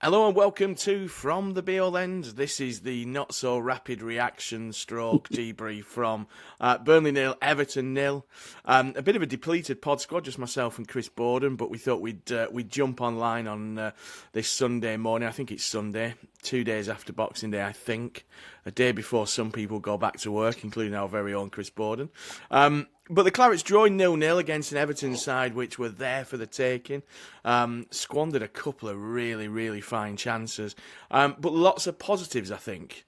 Hello and welcome to From the Be All End. This is the not so rapid reaction stroke debrief from Burnley 0, Everton 0. A bit of a depleted pod squad, just myself and Chris Boden, but we thought we'd jump online on this Sunday morning. I think it's Sunday, 2 days after Boxing Day, I think. A day before some people go back to work, including our very own Chris Boden. But the Clarets drawing 0-0 against an Everton side which were there for the taking. Squandered a couple of really, really fine chances. But lots of positives, I think.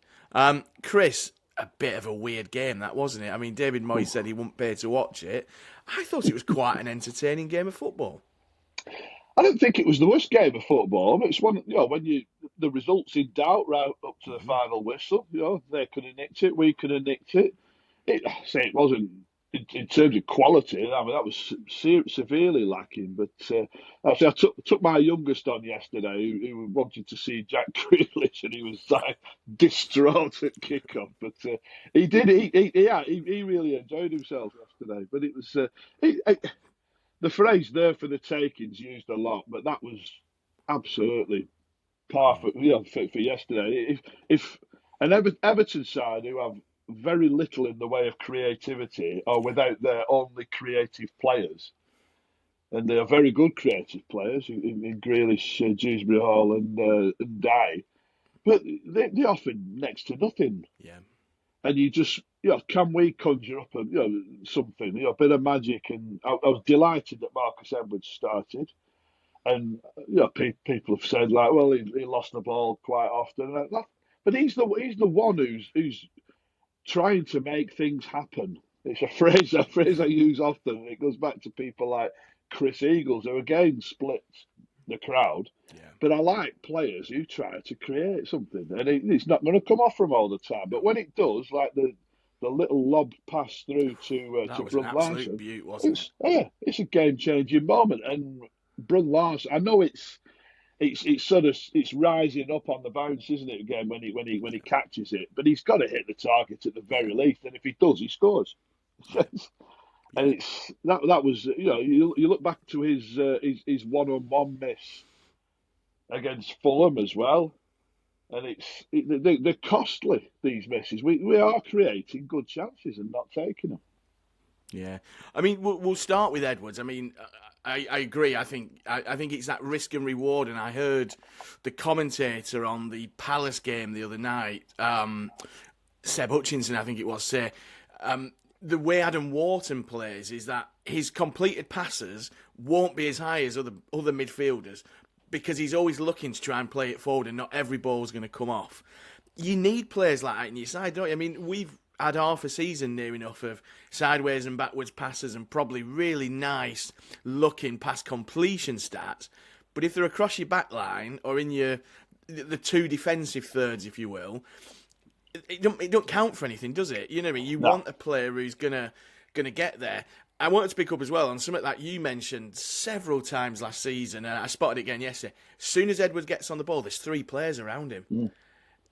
Chris, a bit of a weird game, that, wasn't it? I mean, David Moyes said he wouldn't pay to watch it. I thought it was quite an entertaining game of football. I don't think it was the worst game of football. It's one, when the results in doubt right up to the final whistle. They could have nicked it, we could have nicked it. It wasn't in terms of quality. I mean, that was severely lacking. But actually, I took my youngest on yesterday, who wanted to see Jack Grealish, and he was like distraught at kickoff. But he did. He really enjoyed himself yesterday. But it was. The phrase "there for the taking's" used a lot, but that was absolutely perfect. For yesterday. If an Everton side who have very little in the way of creativity are without their only creative players, and they are very good creative players in Grealish, Dewsbury Hall, and Dye, but they offer next to nothing. Yeah. And you just, can we conjure up something, a bit of magic? And I was delighted that Marcus Edwards started. And people have said like, well, he lost the ball quite often, but he's the one who's trying to make things happen. It's a phrase I use often, and it goes back to people like Chris Eagles, who again splits the crowd. Yeah. But I like players who try to create something, and it's not going to come off from all the time. But when it does, like the little lob pass through to That was an Brun absolute Larson, beaut, wasn't it? it's a game changing moment. And Brun Larson, I know it's rising up on the bounce, isn't it? Again, when he catches it, but he's got to hit the target at the very least, and if he does, he scores. And that was you look back to his one-on-one miss against Fulham as well, and they're costly, these misses. We are creating good chances and not taking them. Yeah, I mean, we'll start with Edwards. I mean, I agree. I think it's that risk and reward. And I heard the commentator on the Palace game the other night, Seb Hutchinson, I think it was, say the way Adam Wharton plays is that his completed passes won't be as high as other midfielders, because he's always looking to try and play it forward, and not every ball's going to come off. You need players like that in your side, don't you? I mean, we've had half a season near enough of sideways and backwards passes and probably really nice looking pass completion stats. But if they're across your back line or in the two defensive thirds, if you will, it don't count for anything, does it? You know what I mean? You want a player who's gonna get there. I wanted to pick up as well on something that you mentioned several times last season, and I spotted it again yesterday. As soon as Edwards gets on the ball, there's three players around him.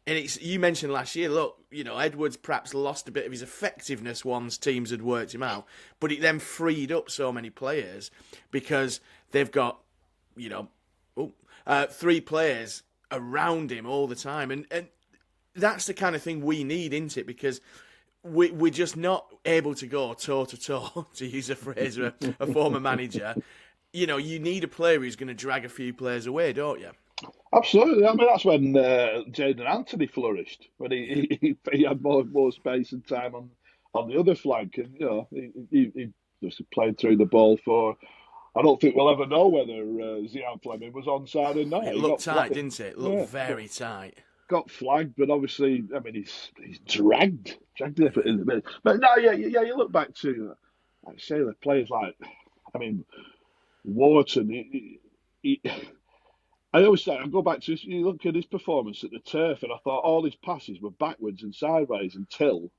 And you mentioned last year, look, Edwards perhaps lost a bit of his effectiveness once teams had worked him out, but it then freed up so many players because they've got, three players around him all the time. And that's the kind of thing we need, isn't it? Because we're just not able to go toe-to-toe, to use a phrase of a former manager. You need a player who's going to drag a few players away, don't you? Absolutely. I mean, that's when Jadon Anthony flourished, when he had more space and time on the other flank, and he just played through the ball for. I don't think we'll ever know whether Zian Fleming was onside or not. It looked tight, didn't it? It looked very tight. Got flagged, but obviously, I mean, he's dragged it in the minute. But no, you look back to, like say, the players like, I mean, Wharton. I always say, I go back to you look at his performance at the Turf, and I thought all his passes were backwards and sideways until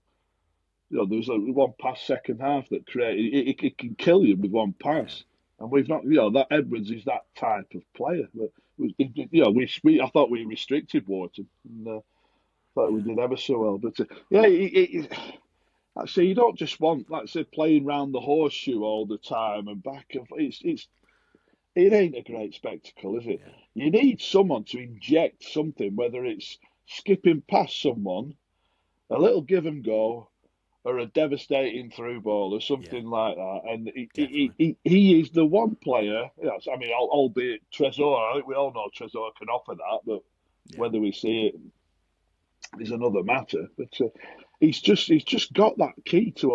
there was one pass second half that created it can kill you with one pass, and we've not that Edwards is that type of player. But I thought we restricted Wharton, and thought we did ever so well. But like I say, you don't just want, like I say, playing round the horseshoe all the time and back and it ain't a great spectacle, is it? Yeah, You need someone to inject something, whether it's skipping past someone, a little give and go, or a devastating through ball or yeah, something like that. And definitely. he is the one player. I mean, albeit Trezor, I think we all know Trezor can offer that, but Yeah, whether we see it is another matter. But he's just got that key to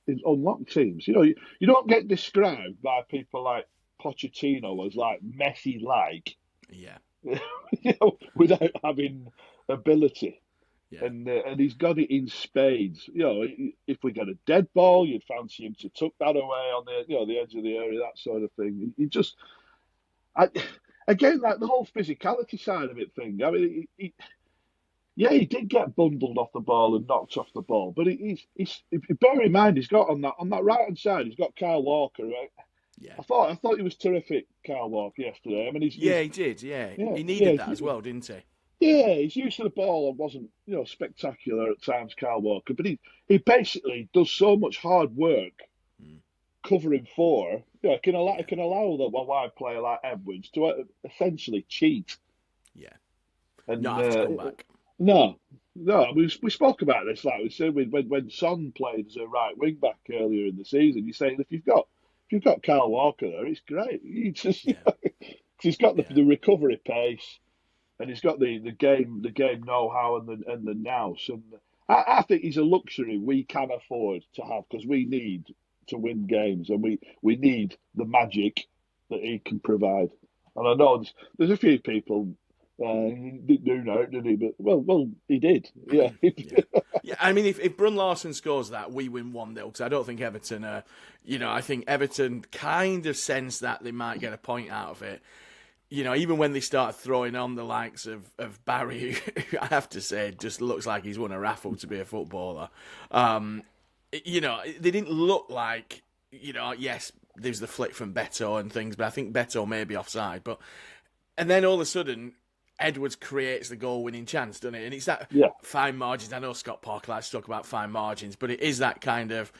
unlock teams. You don't get described by people like Pochettino as like Messi like, yeah, without having ability. yeah, And he's got it in spades. If we get a dead ball, you'd fancy him to tuck that away on the edge of the area, that sort of thing. I, again, like the whole physicality side of it thing. I mean, yeah, he did get bundled off the ball and knocked off the ball, but bear in mind he's got on that right hand side, he's got Kyle Walker. Right? yeah. I thought he was terrific, Kyle Walker yesterday. I mean, Yeah, he did. Yeah, yeah, he yeah, needed that as well, didn't he? yeah, his use of the ball wasn't, spectacular at times, Kyle Walker, but he basically does so much hard work Mm, covering for. It yeah, can allow the wide player like Edwards to essentially cheat. yeah. And Not have to come back. no, no, we spoke about this, like we said, when Son played as a right wing back earlier in the season. You're saying if you've got Kyle Walker there, it's great. Yeah, He's got yeah, the recovery pace, and he's got the game know-how and the nous. And I think he's a luxury we can afford to have because we need to win games and we need the magic that he can provide. And I know there's a few people he didn't do know, did he? But well, he did. Yeah, yeah. Yeah, I mean, if Brun Larson scores that, we win 1-0 because I don't think Everton, I think Everton kind of sense that they might get a point out of it. Even when they start throwing on the likes of Barry, who I have to say just looks like he's won a raffle to be a footballer. They didn't look like, yes, there's the flick from Beto and things, but I think Beto may be offside. And then all of a sudden, Edwards creates the goal-winning chance, doesn't it? And it's that yeah, fine margins. I know Scott Parker likes to talk about fine margins, but it is that kind of,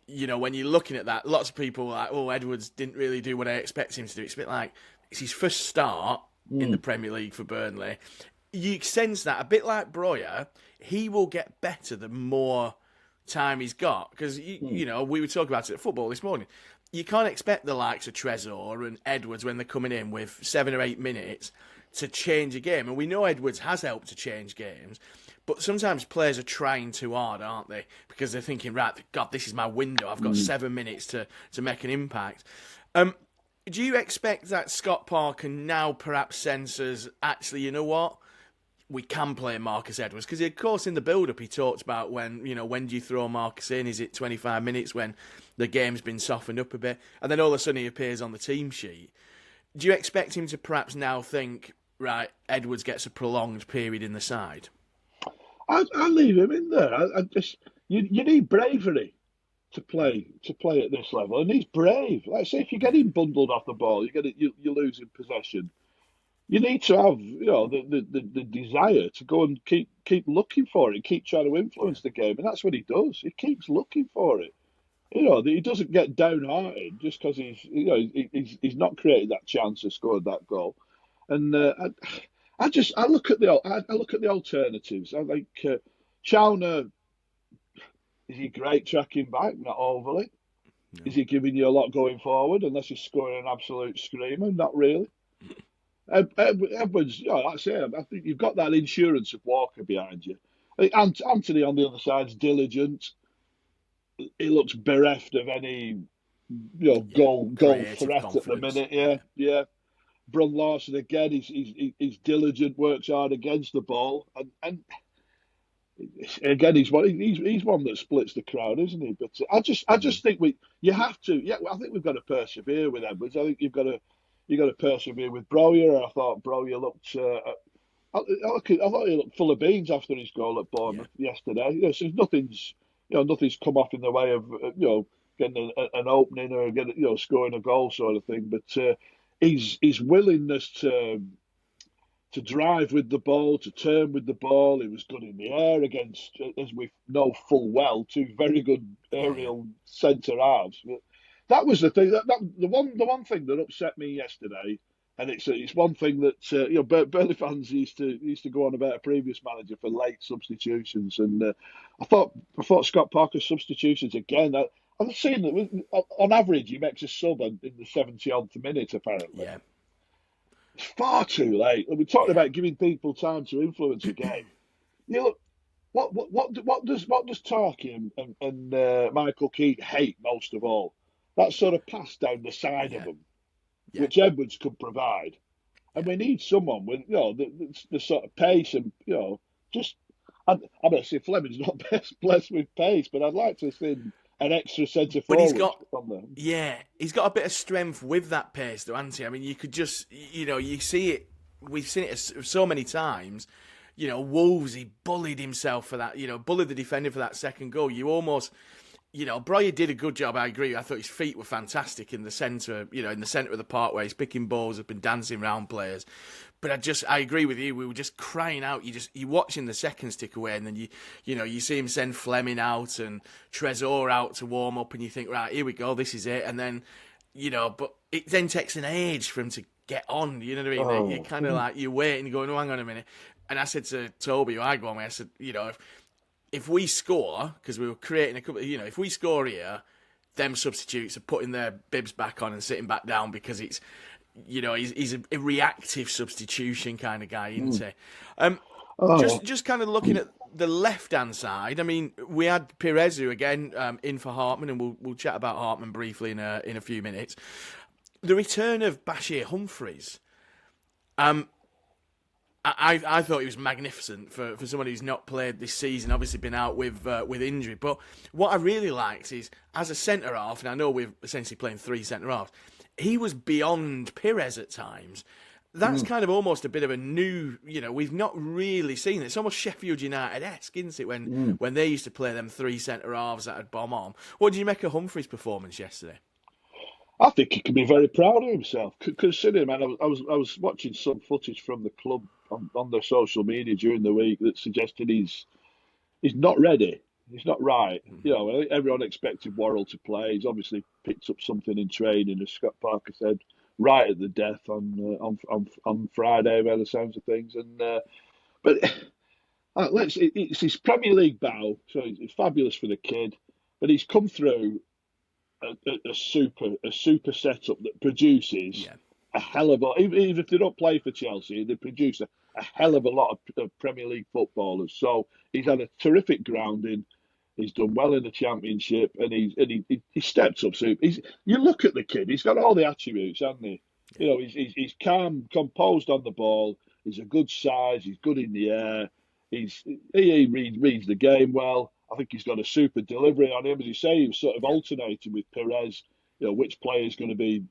when you're looking at that, lots of people are like, oh, Edwards didn't really do what I expect him to do. It's a bit like, it's his first start in the mm, Premier League for Burnley. You sense that, a bit like Breuer, he will get better the more time he's got. Because, mm, we were talking about it at football this morning. You can't expect the likes of Trezor and Edwards when they're coming in with 7 or 8 minutes to change a game. And we know Edwards has helped to change games. But sometimes players are trying too hard, aren't they? Because they're thinking, right, God, this is my window. I've got mm. 7 minutes to make an impact. Do you expect that Scott Parker now perhaps senses, actually, you know what? We can play Marcus Edwards? Because, of course, in the build-up, he talked about when do you throw Marcus in? Is it 25 minutes when the game's been softened up a bit? And then all of a sudden he appears on the team sheet. Do you expect him to perhaps now think, right, Edwards gets a prolonged period in the side? I leave him in there. I just you need bravery to play at this level, and he's brave. Like say, if you get Yeah, him bundled off the ball, you're losing possession. You need to have the desire to go and keep looking for it, keep trying to yeah, influence the game, and that's what he does. He keeps looking for it. He doesn't get downhearted just because he's not created that chance or scored that goal. And I look at the alternatives. I think Chowner, is he great tracking back? Not overly. Is no, he giving you a lot going forward unless he's scoring an absolute screamer? Not really. Edwards, like I say, I think you've got that insurance of Walker behind you. I think Anthony on the other side's diligent. He looks bereft of any yeah. goal Creative threat at the confidence. minute. Yeah, Yeah, yeah. Brun Larson again. He's diligent, works hard against the ball, and again he's one that splits the crowd, isn't he? But I just think you have to. Yeah, well, I think we've got to persevere with Edwards. I think you've got to persevere with Breuer. I thought Breuer looked. I thought he looked full of beans after his goal at yeah, Bournemouth yesterday. So nothing's come off in the way of getting an opening or getting scoring a goal sort of thing. But his willingness to drive with the ball, to turn with the ball, he was good in the air against, as we know full well, two very good yeah, yeah, aerial centre halves. that was the thing. The one thing that upset me yesterday, and it's one thing that Burnley fans used to go on about a previous manager for late substitutions, and I thought Scott Parker's substitutions again. I've seen that on average he makes a sub in the 70th minute. Apparently, Yeah, it's far too late. And we're talking yeah, about giving people time to influence a game. You look. What does Tarky and Michael Keane hate most of all? That sort of pass down the side of yeah, them, yeah, which Edwards could provide. And yeah. we need someone with the sort of pace and just. I'm going to say Fleming's not best blessed with pace, but I'd like to see an extra centre But he's forward got, on there. yeah, he's got a bit of strength with that pace, though, hasn't he? I mean, you could just, you see it. We've seen it so many times. Wolves, he bullied himself for that. Bullied the defender for that second goal. You almost, Breuer did a good job. I agree. I thought his feet were fantastic in the centre. In the centre of the park where he's picking balls up and dancing around players. But I agree with you. We were just crying out. You're watching the seconds tick away, and then you see him send Fleming out and Trezor out to warm up, and you think, right, here we go, this is it. And then, but it then takes an age for him to get on. You know what I mean? You're Oh, kind of like you're waiting, going, oh, hang on a minute. And I said to Toby, who I go on with, I said, if we score, because we were creating a couple, if we score here, them substitutes are putting their bibs back on and sitting back down because it's, he's a reactive substitution kind of guy, isn't he? oh, Just kind of looking at the left hand side. I mean, we had Perez who again in for Hartman, and we'll chat about Hartman briefly in a few minutes. The return of Bashir Humphreys. I thought he was magnificent for someone who's not played this season, obviously been out with injury. But what I really liked is, as a centre half, and I know we're essentially playing three centre halves, he was beyond Pires at times. That's kind of almost a bit of a new, we've not really seen it. It's almost Sheffield United-esque, isn't it, when they used to play them three centre halves that had bomb on. What did you make of Humphreys' performance yesterday? I think he can be very proud of himself. Considering, man, I was watching some footage from the club on their social media during the week that suggested he's not ready. He's not right. I think everyone expected Worrell to play. He's obviously picked up something in training, as Scott Parker said, right at the death on Friday, by the sounds of things. But it's his Premier League bow, so it's fabulous for the kid. But he's come through a super setup that produces Yeah, a hell of a even if they don't play for Chelsea, they produce a hell of a lot of Premier League footballers. So he's had a terrific grounding. He's done well in the Championship, and he stepped up. So you look at the kid; he's got all the attributes, hasn't he? He's calm, composed on the ball. He's a good size. He's good in the air. He reads the game well. I think he's got a super delivery on him. As you say, he was sort of yeah, alternating with Perez. Which player is going to be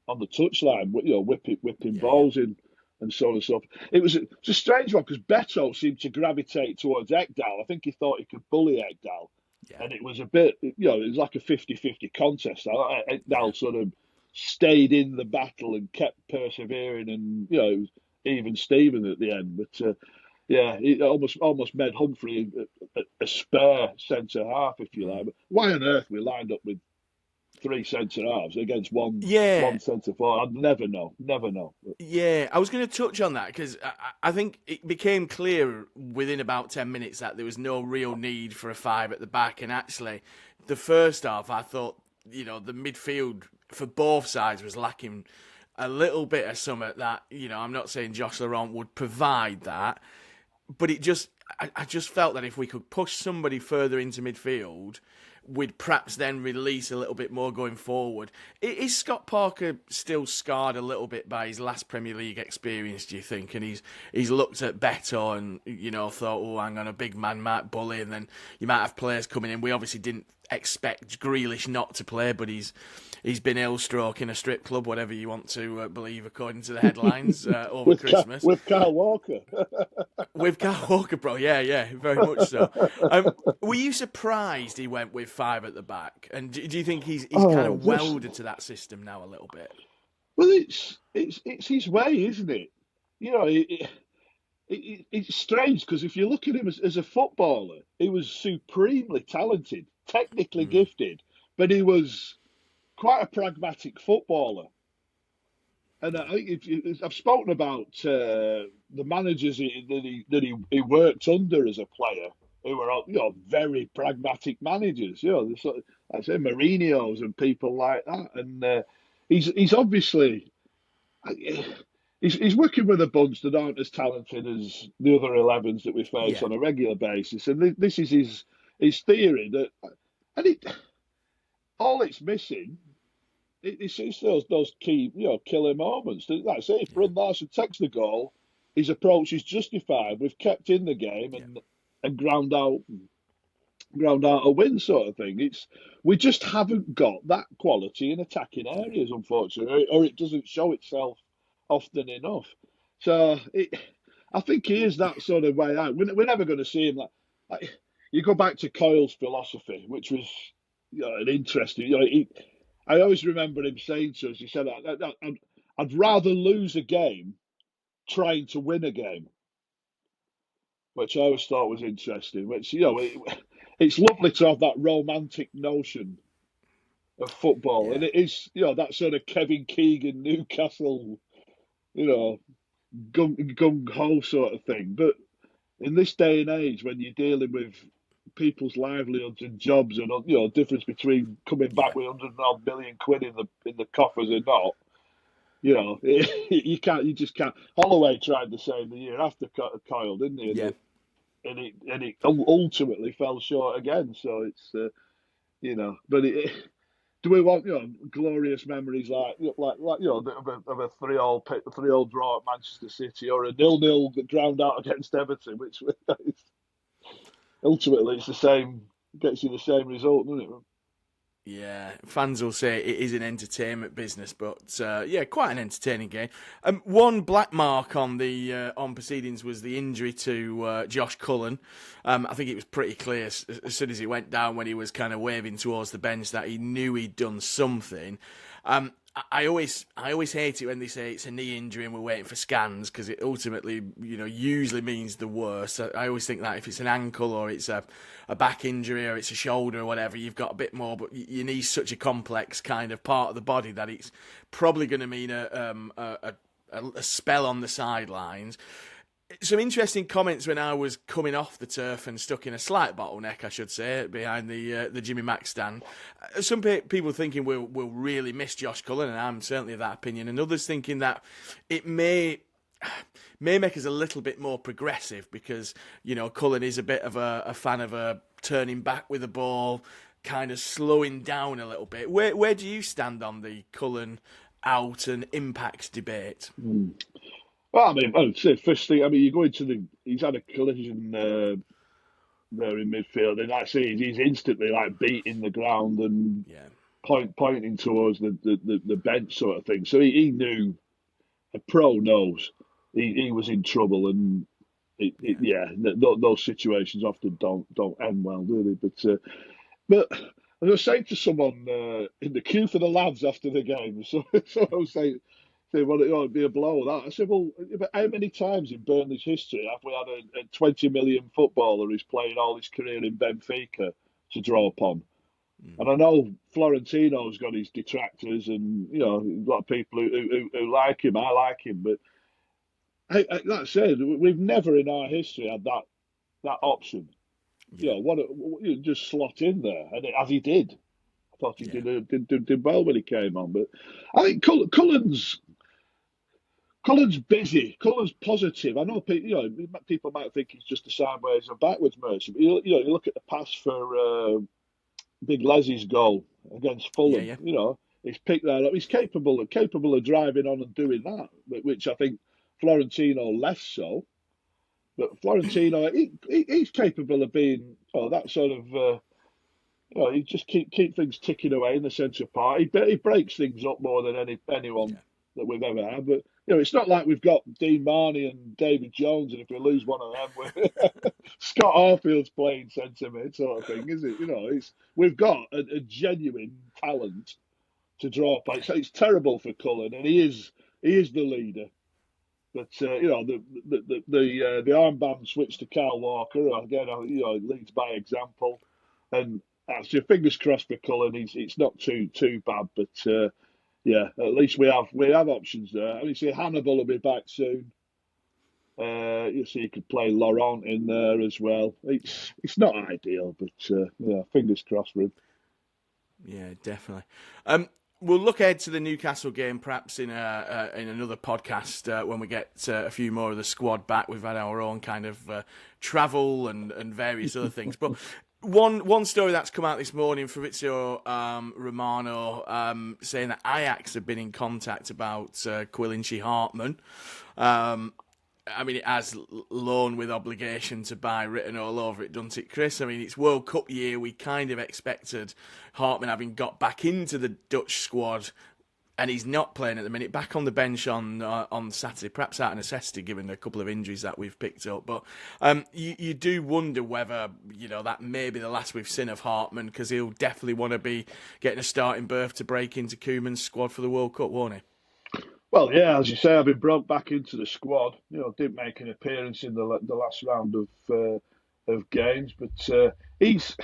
on the touchline, whipping yeah, yeah, balls in, and so on and so forth. It's a strange one because Beto seemed to gravitate towards Ekdal. I think he thought he could bully Ekdal, yeah, and it was a bit, it was like a 50-50 contest. yeah, Ekdal sort of stayed in the battle and kept persevering, and it was even Steven at the end. But yeah, it almost made Humphrey a spare centre half, if you like. But why on earth we lined up with three centre halves against one yeah. one centre forward? I'd never know, never know. Yeah, I was going to touch on that because I think it became clear within about 10 minutes that there was no real need for a five at the back. And actually, the first half, I thought, the midfield for both sides was lacking a little bit of something that, I'm not saying Josh Laurent would provide that, but I just felt that if we could push somebody further into midfield, we'd perhaps then release a little bit more going forward. Is Scott Parker still scarred a little bit by his last Premier League experience, do you think? And he's looked at Beto and, thought, oh, hang on, a big man might bully, and then you might have players coming in. We obviously didn't expect Grealish not to play, but he's been ill-stroke in a strip club, whatever you want to believe, according to the headlines, over Christmas. With Kyle Walker. With Kyle Walker, bro, yeah, very much so. Were you surprised he went with five at the back? And do you think he's kind Oh, of welded to that system now a little bit? well, it's his way, isn't it? It's strange because if you look at him as a footballer, he was supremely talented, technically gifted, but he was quite a pragmatic footballer. And I think I've spoken about the managers that he worked under as a player, who were very pragmatic managers. I say Mourinho's and people like that. And he's obviously he's working with a bunch that aren't as talented as the other 11s that we face Yeah, on a regular basis. And this is his theory that, and all it's missing. It's those key, killer moments. Like I say, if yeah, Brun Larson takes the goal, his approach is justified. We've kept in the game yeah, and ground out a win, sort of thing. We just haven't got that quality in attacking yeah, areas, unfortunately, or it doesn't show itself often enough. So I think he is that sort of way out. We're never going to see him like you go back to Coyle's philosophy, which was an interesting. I always remember him saying to us, he said, I'd rather lose a game trying to win a game, which I always thought was interesting. Which, it's lovely to have that romantic notion of football. And yeah, it is, that sort of Kevin Keegan, Newcastle, you know, gung ho sort of thing. But in this day and age, when you're dealing with people's livelihoods and jobs, and difference between coming back yeah, with 100 odd million quid in the coffers and not, you just can't. Holloway tried the same the year after Kyle, didn't he? yeah. And it ultimately fell short again. So it's but do we want glorious memories like of a 3-3-3 draw at Manchester City, or a 0-0 drowned out against Everton, which ultimately it's the same, gets you the same result, doesn't it? Yeah, fans will say it is an entertainment business, but yeah, quite an entertaining game. One black mark on the on proceedings was the injury to Josh Cullen. I think it was pretty clear as soon as he went down, when he was kind of waving towards the bench, that he knew he'd done something. I always hate it when they say it's a knee injury and we're waiting for scans, because it ultimately, usually means the worst. I always think that if it's an ankle, or it's a back injury, or it's a shoulder or whatever, you've got a bit more. But your knee's such a complex kind of part of the body that it's probably going to mean a spell on the sidelines. Some interesting comments when I was coming off the turf and stuck in a slight bottleneck, I should say, behind the Jimmy Mack stand. Some people thinking we'll really miss Josh Cullen, and I'm certainly of that opinion, and others thinking that it may make us a little bit more progressive, because Cullen is a bit of a fan of turning back with the ball, kind of slowing down a little bit. Where do you stand on the Cullen out and impact debate? Mm. Well, I mean, I'd say first thing. I mean, you go into he's had a collision there in midfield, and like I say, he's instantly like beating the ground and Yeah, pointing towards the bench sort of thing. So he knew, a pro knows he was in trouble, and yeah, yeah, those situations often don't end well, do they? But I was saying to someone in the queue for the lads after the game, so I was saying, well, it ought to be a blow that. I said, well, but how many times in Burnley's history have we had a 20 million footballer who's playing all his career in Benfica to draw upon? And I know Florentino's got his detractors, and a lot of people who like him. I like him, but that said, we've never in our history had that option. yeah, You just slot in there, and as he did. I thought he yeah, did well when he came on, but I think Cullen's busy. Cullen's positive. I know people might think he's just a sideways and backwards merchant. But you look at the pass for Big Leslie's goal against yeah, Fulham. yeah. He's picked that up. He's capable of driving on and doing that, which I think Florentino less so. But Florentino, he's capable of being that sort of. He just keep things ticking away in the centre part. He breaks things up more than anyone Yeah. that we've ever had. But it's not like we've got Dean Marney and David Jones, and if we lose one of them, Scott Arfield's playing centre mid sort of thing, is it? We've got a genuine talent to draw upon. It's terrible for Cullen, and he is the leader. But the armband switch to Kyle Walker again. Leads by example, and that's your fingers crossed for Cullen. It's not too bad, but yeah, at least we have options there. I mean, see, Hannibal will be back soon. You see, you could play Laurent in there as well. It's not ideal, but yeah, fingers crossed for him. Yeah, definitely. We'll look ahead to the Newcastle game, perhaps in another podcast when we get a few more of the squad back. We've had our own kind of travel and various other things. But one story that's come out this morning, Fabrizio Romano, saying that Ajax have been in contact about Quillinchi Hartman. I mean, it has loan with obligation to buy written all over it, doesn't it, Chris? I mean, it's World Cup year. We kind of expected Hartman, having got back into the Dutch squad, and he's not playing at the minute, back on the bench on Saturday, perhaps out of necessity, given a couple of injuries that we've picked up. But you do wonder whether, that may be the last we've seen of Hartman, because he'll definitely want to be getting a starting berth to break into Koeman's squad for the World Cup, won't he? Well, yeah, as you say, I've been brought back into the squad. Didn't make an appearance in the last round of games, but he's,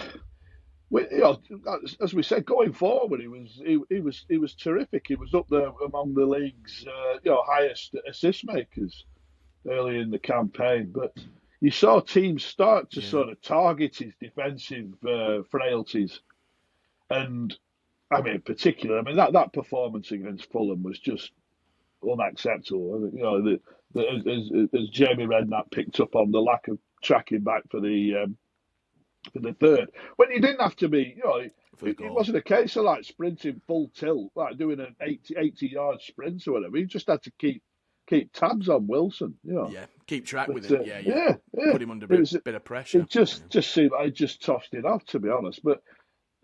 as we said, going forward, he was terrific. He was up there among the league's highest assist makers early in the campaign. But you saw teams start to sort of target his defensive frailties, and I mean, in particular, that performance against Fulham was just unacceptable. As Jamie Redknapp picked up on the lack of tracking back for the third, when you didn't have to be, it wasn't a case of like sprinting full tilt, like doing an 80-yard sprint or whatever. You just had to keep tabs on Wilson, Yeah, keep track But, with him. yeah. Put him under a bit of pressure. It just seemed I just tossed it off, to be honest. But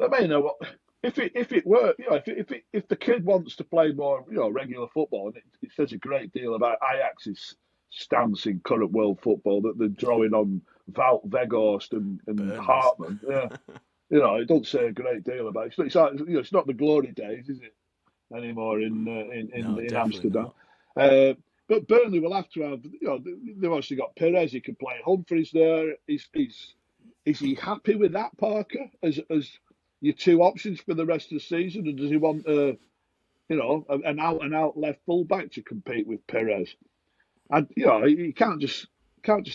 I mean, if it were, if the kid wants to play more, regular football, and it says a great deal about Ajax's stance in current world football that they're drawing on Wout Weghorst and Hartman. Yeah, it doesn't say a great deal about it. It's not the glory days, is it, anymore in Amsterdam? But Burnley will have to have, they've obviously got Perez. He can play Humphreys there. Is he happy with that, Parker, as your two options for the rest of the season, and does he want an out and out left fullback to compete with Perez? And you can't just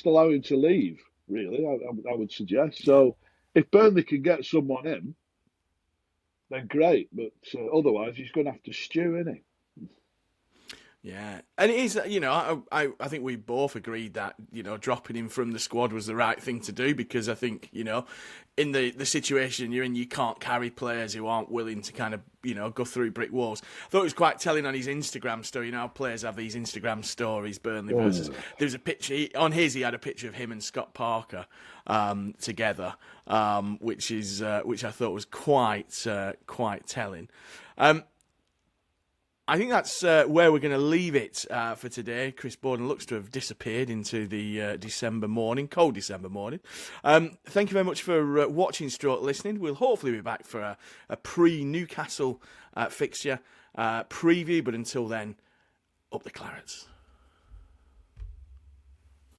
allow him to leave. Really, I would suggest. So if Burnley can get someone in, then great. But otherwise, he's going to have to stew, isn't he? Yeah, and it is, I think we both agreed that, dropping him from the squad was the right thing to do, because I think, in the situation you're in, you can't carry players who aren't willing to kind of, go through brick walls. I thought it was quite telling on his Instagram story. How players have these Instagram stories, Burnley versus. There's a picture, he had a picture of him and Scott Parker together, which I thought was quite telling. I think that's where we're going to leave it for today. Chris Boden looks to have disappeared into the cold December morning. Thank you very much for watching, stroke listening. We'll hopefully be back for a pre-Newcastle fixture preview, but until then, up the Clarets.